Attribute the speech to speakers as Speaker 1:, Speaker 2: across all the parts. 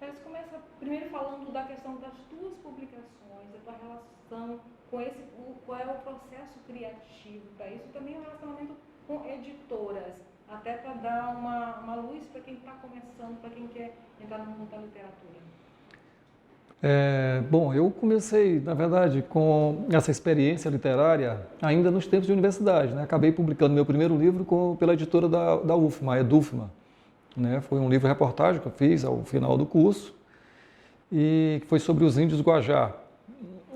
Speaker 1: Então, você começa primeiro falando da questão das tuas publicações, da tua relação com qual é o processo criativo para isso, também o relacionamento com editoras, até para dar uma luz para quem está começando, para quem quer entrar no mundo da literatura.
Speaker 2: Bom, eu comecei, na verdade, com essa experiência literária ainda nos tempos de universidade, né? Acabei publicando meu primeiro livro pela editora da UFMA, a Edufma, né? Foi um livro-reportagem que eu fiz ao final do curso e que foi sobre os índios Guajá.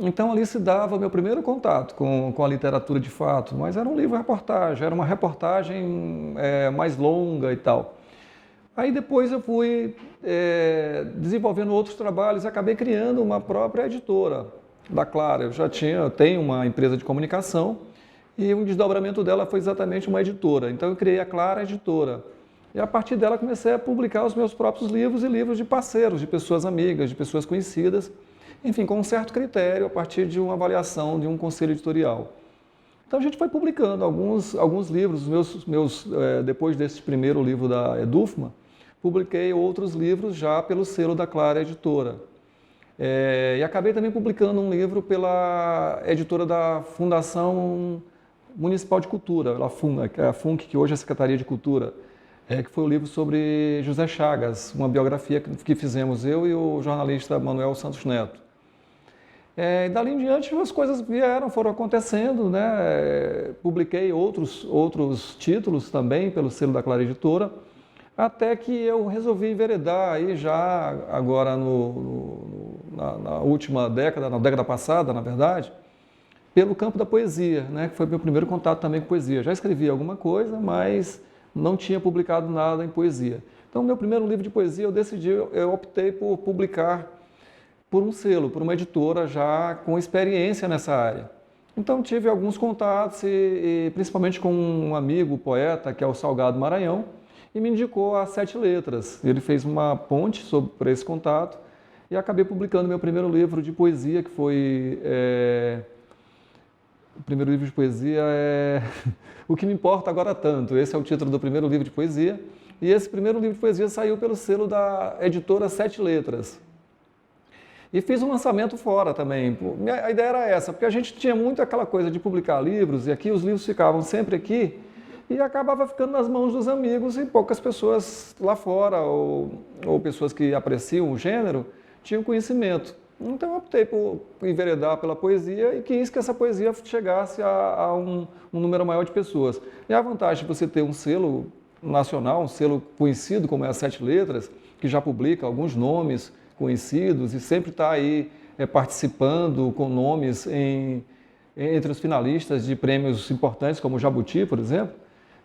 Speaker 2: Então ali se dava o meu primeiro contato com a literatura de fato, mas era um livro-reportagem, era uma reportagem mais longa e tal. Aí depois eu fui desenvolvendo outros trabalhos e acabei criando uma própria editora da Clara. Eu tenho uma empresa de comunicação e um desdobramento dela foi exatamente uma editora. Então eu criei a Clara Editora. E a partir dela comecei a publicar os meus próprios livros e livros de parceiros, de pessoas amigas, de pessoas conhecidas, enfim, com um certo critério a partir de uma avaliação de um conselho editorial. Então a gente foi publicando alguns livros, depois desse primeiro livro da Edufma, publiquei outros livros já pelo selo da Clara Editora. E acabei também publicando um livro pela editora da Fundação Municipal de Cultura, a FUNC, que hoje é a Secretaria de Cultura, que foi o livro sobre José Chagas, uma biografia que fizemos eu e o jornalista Manuel Santos Neto. E dali em diante as coisas foram acontecendo, né? Publiquei outros títulos também pelo selo da Clara Editora, até que eu resolvi enveredar aí já agora na última década, na década passada, na verdade, pelo campo da poesia, né? Que foi meu primeiro contato também com poesia. Já escrevi alguma coisa, mas não tinha publicado nada em poesia. Então, meu primeiro livro de poesia eu optei por publicar por um selo, por uma editora já com experiência nessa área. Então tive alguns contatos, e principalmente com um amigo, poeta, que é o Salgado Maranhão, e me indicou a Sete Letras. Ele fez uma ponte por esse contato e acabei publicando meu primeiro livro de poesia, que foi... O primeiro livro de poesia é O que me importa agora tanto. Esse é o título do primeiro livro de poesia. E esse primeiro livro de poesia saiu pelo selo da editora Sete Letras. E fiz um lançamento fora também. A ideia era essa, porque a gente tinha muito aquela coisa de publicar livros, e aqui os livros ficavam sempre aqui, e acabava ficando nas mãos dos amigos, e poucas pessoas lá fora, ou pessoas que apreciam o gênero, tinham conhecimento. Então eu optei por enveredar pela poesia e quis que essa poesia chegasse a um número maior de pessoas. E a vantagem de você ter um selo nacional, um selo conhecido como é a Sete Letras, que já publica alguns nomes conhecidos e sempre está aí participando com nomes entre os finalistas de prêmios importantes, como o Jabuti, por exemplo.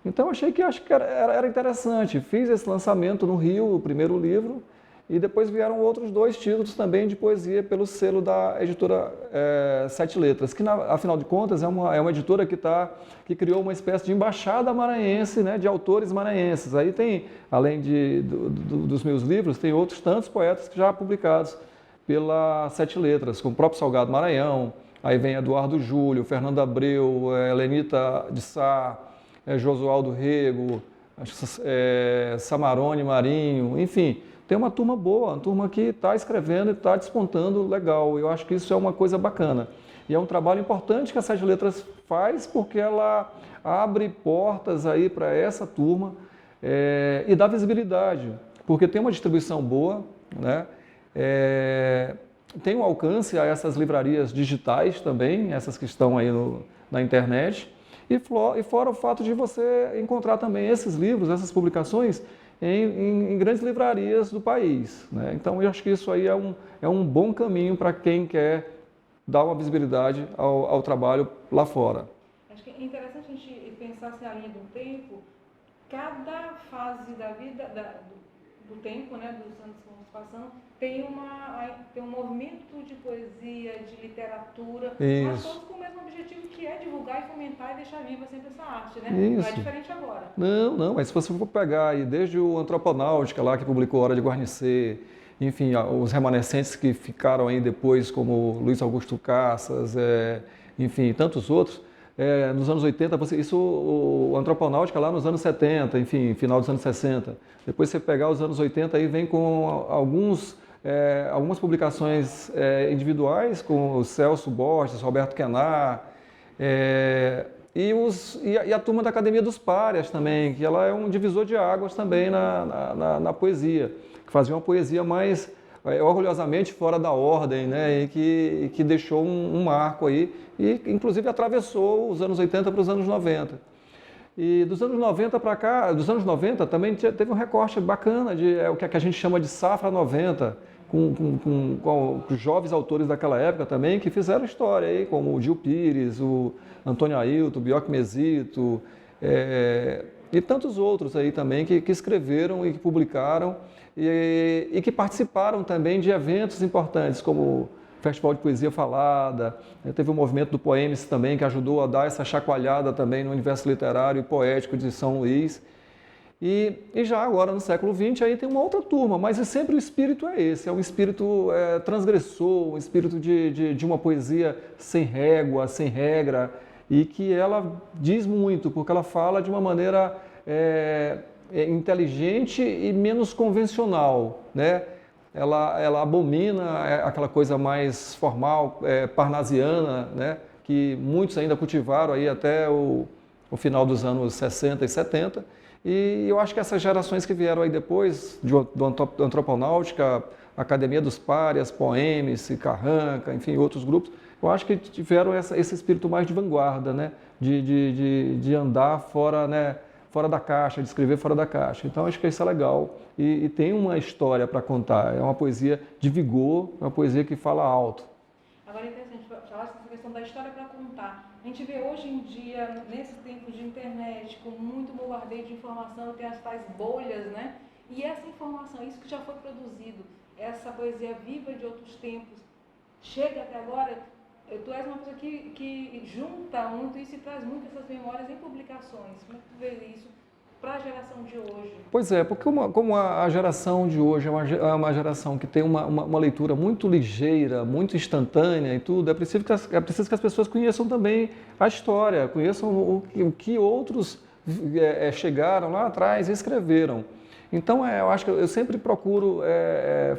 Speaker 2: Então acho que era interessante. Fiz esse lançamento no Rio, o primeiro livro, e depois vieram outros 2 títulos também de poesia pelo selo da editora Sete Letras, que afinal de contas é uma editora que criou uma espécie de embaixada maranhense, né, de autores maranhenses. Aí tem, além dos meus livros, tem outros tantos poetas que já publicados pela Sete Letras, como o próprio Salgado Maranhão, aí vem Eduardo Júlio, Fernando Abreu, Helenita de Sá, Josualdo Rego, Samarone Marinho, enfim. Tem uma turma boa, uma turma que está escrevendo e está despontando legal. Eu acho que isso é uma coisa bacana. E é um trabalho importante que a Sete Letras faz, porque ela abre portas aí para essa turma e dá visibilidade, porque tem uma distribuição boa, né? Tem um alcance a essas livrarias digitais também, essas que estão aí na internet, e fora o fato de você encontrar também esses livros, essas publicações, em grandes livrarias do país, né? Então eu acho que isso aí é um bom caminho para quem quer dar uma visibilidade ao trabalho lá fora.
Speaker 1: Acho que é interessante a gente pensar assim, a linha do tempo, cada fase da vida, do tempo, né, dos anos que vamos passando, tem um movimento de poesia, de literatura, mas todos com o mesmo objetivo, que é divulgar e fomentar e deixar viva sempre essa arte, né?
Speaker 2: Isso.
Speaker 1: Não é diferente agora.
Speaker 2: Não, mas se você for pegar aí, desde o Antroponáutica lá, que publicou Hora de Guarnecer, enfim, os remanescentes que ficaram aí depois, como Luiz Augusto Cassas, enfim, tantos outros, nos anos 80, o Antroponáutica lá nos anos 70, enfim, final dos anos 60. Depois você pegar os anos 80 aí vem com alguns algumas publicações individuais com o Celso Borges, Roberto Quenar, e a turma da Academia dos Párias também, que ela é um divisor de águas também na poesia, que fazia uma poesia mais orgulhosamente fora da ordem, né, e que deixou um marco aí, e inclusive atravessou os anos 80 para os anos 90. E dos anos 90 para cá, dos anos 90 também teve um recorte bacana, o que a gente chama de safra 90, com os jovens autores daquela época também, que fizeram história aí, como o Gil Pires, o Antônio Ailton, o Bioc Mesito, e tantos outros aí também que escreveram e que publicaram e que participaram também de eventos importantes, como o Festival de Poesia Falada, teve o movimento do Poemes também, que ajudou a dar essa chacoalhada também no universo literário e poético de São Luís. E já agora, no século XX, aí tem uma outra turma, mas sempre o espírito é esse, é um espírito transgressor, um espírito de uma poesia sem régua, sem regra, e que ela diz muito, porque ela fala de uma maneira inteligente e menos convencional, né? Ela abomina aquela coisa mais formal, parnasiana, né? Que muitos ainda cultivaram aí até o final dos anos 60 e 70, e eu acho que essas gerações que vieram aí depois, do Antroponáutica, Academia dos Párias, Poemes, Carranca, enfim, outros grupos, eu acho que tiveram esse espírito mais de vanguarda, né? De andar fora, né? Fora da caixa, de escrever fora da caixa. Então, acho que isso é legal e tem uma história para contar. É uma poesia de vigor, uma poesia que fala alto.
Speaker 1: Agora é interessante falar essa questão da história para contar. A gente vê hoje em dia, nesse tempo de internet, com muito bombardeio de informação, tem as tais bolhas, né? E essa informação, isso que já foi produzido, essa poesia viva de outros tempos, chega até agora. Tu és uma pessoa que junta muito isso e traz muito essas memórias em publicações. Como é que tu vê isso para a geração de hoje?
Speaker 2: Pois é, porque como a geração de hoje é uma geração que tem uma leitura muito ligeira, muito instantânea e tudo, é preciso que as pessoas conheçam também a história, conheçam o que outros chegaram lá atrás e escreveram. Então, eu acho que eu sempre procuro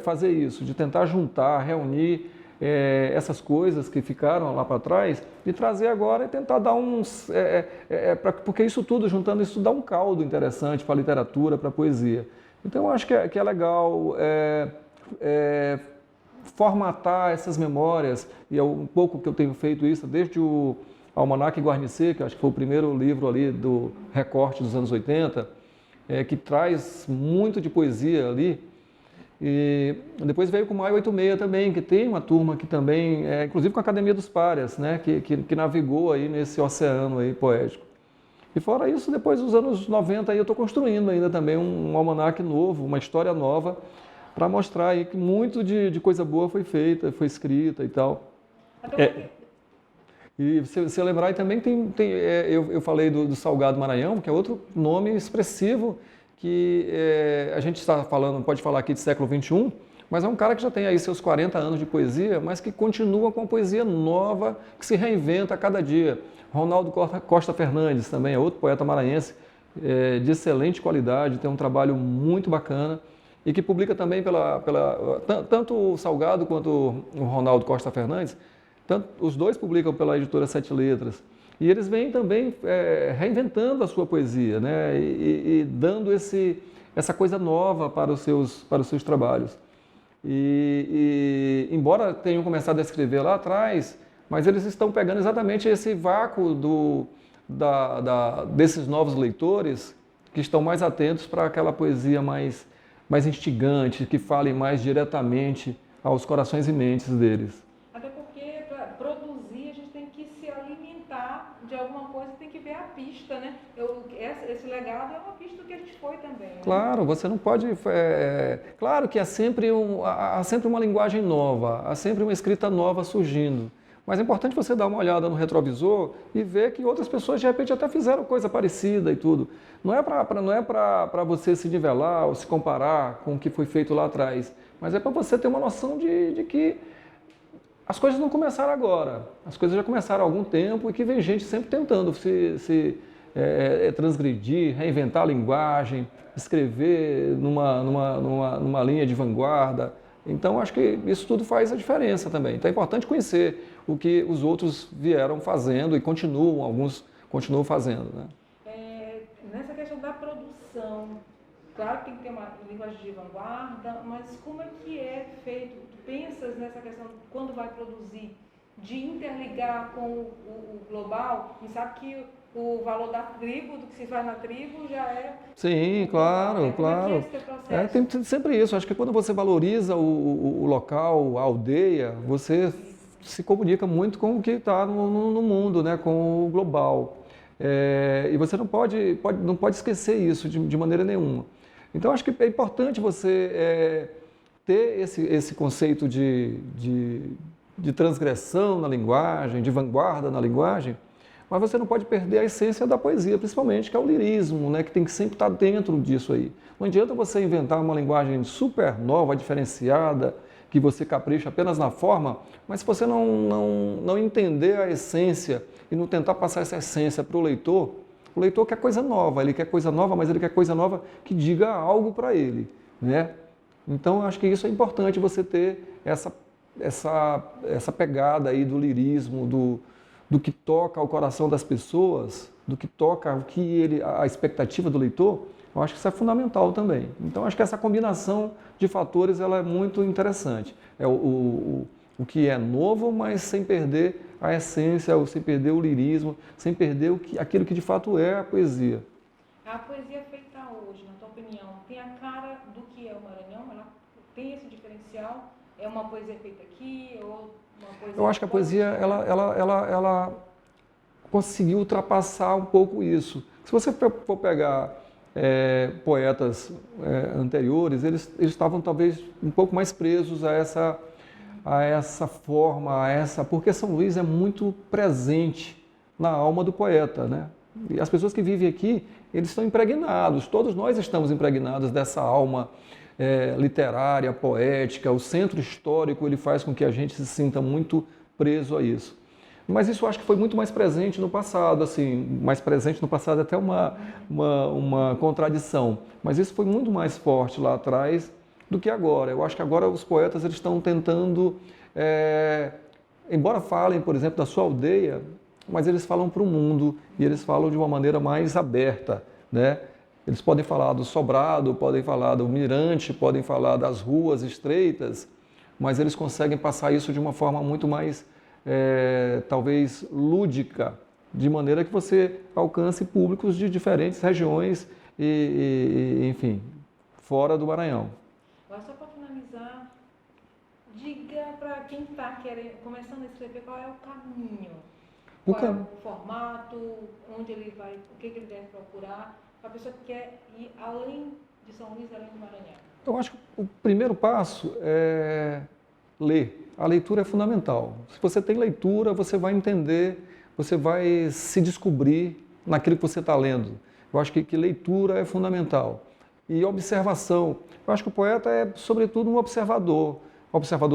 Speaker 2: fazer isso, de tentar juntar, reunir essas coisas que ficaram lá para trás e trazer agora e tentar dar porque isso tudo, juntando isso, dá um caldo interessante para a literatura, para a poesia. Então, eu acho que é legal formatar essas memórias, e é um pouco que eu tenho feito isso, desde o Almanaque Guarnicê, que acho que foi o primeiro livro ali do recorte dos anos 80, que traz muito de poesia ali. E depois veio com o Maio 86 também, que tem uma turma que também, inclusive com a Academia dos Párias, né, que navegou aí nesse oceano aí poético. E fora isso, depois dos anos 90 aí eu estou construindo ainda também um almanaque novo, uma história nova, para mostrar aí que muito de coisa boa foi feita, foi escrita e tal. E se você lembrar, aí também eu falei do Salgado Maranhão, que é outro nome expressivo, que a gente está falando, pode falar aqui de século XXI, mas é um cara que já tem aí seus 40 anos de poesia, mas que continua com poesia nova, que se reinventa a cada dia. Ronaldo Costa Fernandes também é outro poeta maranhense de excelente qualidade, tem um trabalho muito bacana e que publica também tanto o Salgado quanto o Ronaldo Costa Fernandes, os dois publicam pela editora Sete Letras. E eles vêm também reinventando a sua poesia, né? E dando essa coisa nova para os seus trabalhos. E embora tenham começado a escrever lá atrás, mas eles estão pegando exatamente esse vácuo desses novos leitores que estão mais atentos para aquela poesia mais instigante, que fale mais diretamente aos corações e mentes deles.
Speaker 1: Até porque para produzir a gente tem que se alimentar de alguma coisa, tem que ver a pista, né? Esse legado é uma pista do que a gente foi também. Né?
Speaker 2: Claro, você não pode... claro que há sempre uma linguagem nova, há sempre uma escrita nova surgindo. Mas é importante você dar uma olhada no retrovisor e ver que outras pessoas, de repente, até fizeram coisa parecida e tudo. Não é para você se nivelar ou se comparar com o que foi feito lá atrás, mas é para você ter uma noção de que as coisas não começaram agora. As coisas já começaram há algum tempo e que vem gente sempre tentando se transgredir, reinventar a linguagem, escrever numa linha de vanguarda, Então, acho que isso tudo faz a diferença também. Então, é importante conhecer o que os outros vieram fazendo e alguns continuam fazendo, né?
Speaker 1: Nessa questão da produção, claro que tem que ter uma linguagem de vanguarda, mas como é que é feito? Tu pensas nessa questão, quando vai produzir, de interligar com o global? E sabe que o valor da tribo, do que se faz na tribo, já é...
Speaker 2: Sim, claro, claro.
Speaker 1: Como é que é esse teu processo?
Speaker 2: Tem sempre isso. Acho que quando você valoriza o local, a aldeia, você se comunica muito com o que está no mundo, né? Com o global. E você não pode esquecer isso de maneira nenhuma. Então, acho que é importante você ter esse conceito de transgressão na linguagem, de vanguarda na linguagem, mas você não pode perder a essência da poesia, principalmente, que é o lirismo, né, que tem que sempre estar dentro disso aí. Não adianta você inventar uma linguagem super nova, diferenciada, que você capricha apenas na forma, mas se você não entender a essência e não tentar passar essa essência para o leitor quer coisa nova, ele quer coisa nova, mas ele quer coisa nova que diga algo para ele, né? Então, acho que isso é importante, você ter essa pegada aí do lirismo, do que toca o coração das pessoas, do que toca a expectativa do leitor. Eu acho que isso é fundamental também. Então, acho que essa combinação de fatores ela é muito interessante. É o que é novo, mas sem perder a essência, sem perder o lirismo, sem perder aquilo que de fato é a poesia.
Speaker 1: A poesia feita hoje, na tua opinião, tem a cara do que é o Maranhão? Ela tem esse diferencial? É uma poesia feita aqui ou uma poesia...
Speaker 2: Eu acho que a poesia ela conseguiu ultrapassar um pouco isso. Se você for pegar poetas anteriores, eles estavam talvez um pouco mais presos a essa forma, porque São Luís é muito presente na alma do poeta, né? E as pessoas que vivem aqui, eles estão impregnados, todos nós estamos impregnados dessa alma literária, poética. O centro histórico ele faz com que a gente se sinta muito preso a isso. Mas isso eu acho que foi muito mais presente no passado, assim, mais presente no passado é até uma contradição, mas isso foi muito mais forte lá atrás do que agora. Eu acho que agora os poetas eles estão tentando, embora falem, por exemplo, da sua aldeia, mas eles falam para o mundo e eles falam de uma maneira mais aberta, né? Eles podem falar do sobrado, podem falar do mirante, podem falar das ruas estreitas, mas eles conseguem passar isso de uma forma muito mais, talvez, lúdica, de maneira que você alcance públicos de diferentes regiões enfim, fora do Maranhão.
Speaker 1: Agora, só para finalizar, diga para quem está começando a escrever qual é o caminho, qual é o formato, onde ele vai, o que ele deve procurar, para a pessoa que quer ir além de São Luís, além do Maranhão.
Speaker 2: Eu acho que o primeiro passo é ler. A leitura é fundamental. Se você tem leitura, você vai entender, você vai se descobrir naquilo que você está lendo. Eu acho que leitura é fundamental. E observação. Eu acho que o poeta é, sobretudo, um observador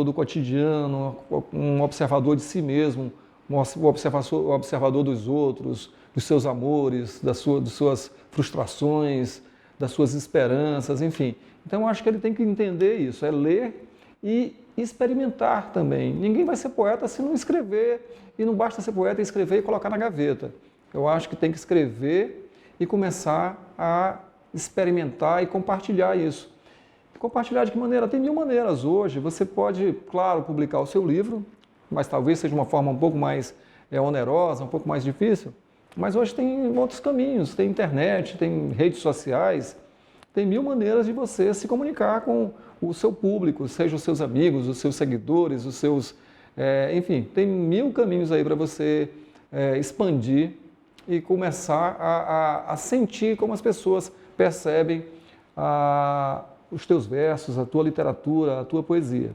Speaker 2: do cotidiano, um observador de si mesmo, um observador dos outros, dos seus amores, das suas frustrações, das suas esperanças, enfim. Então, eu acho que ele tem que entender isso, é ler e experimentar também. Ninguém vai ser poeta se não escrever, e não basta ser poeta e escrever e colocar na gaveta. Eu acho que tem que escrever e começar a experimentar e compartilhar isso. Compartilhar de que maneira? Tem 1000 maneiras hoje. Você pode, claro, publicar o seu livro, mas talvez seja uma forma um pouco mais onerosa, um pouco mais difícil. Mas hoje tem outros caminhos, tem internet, tem redes sociais, tem 1000 maneiras de você se comunicar com o seu público, seja os seus amigos, os seus seguidores, os seus... enfim, tem 1000 caminhos aí para você expandir e começar a sentir como as pessoas percebem os teus versos, a tua literatura, a tua poesia.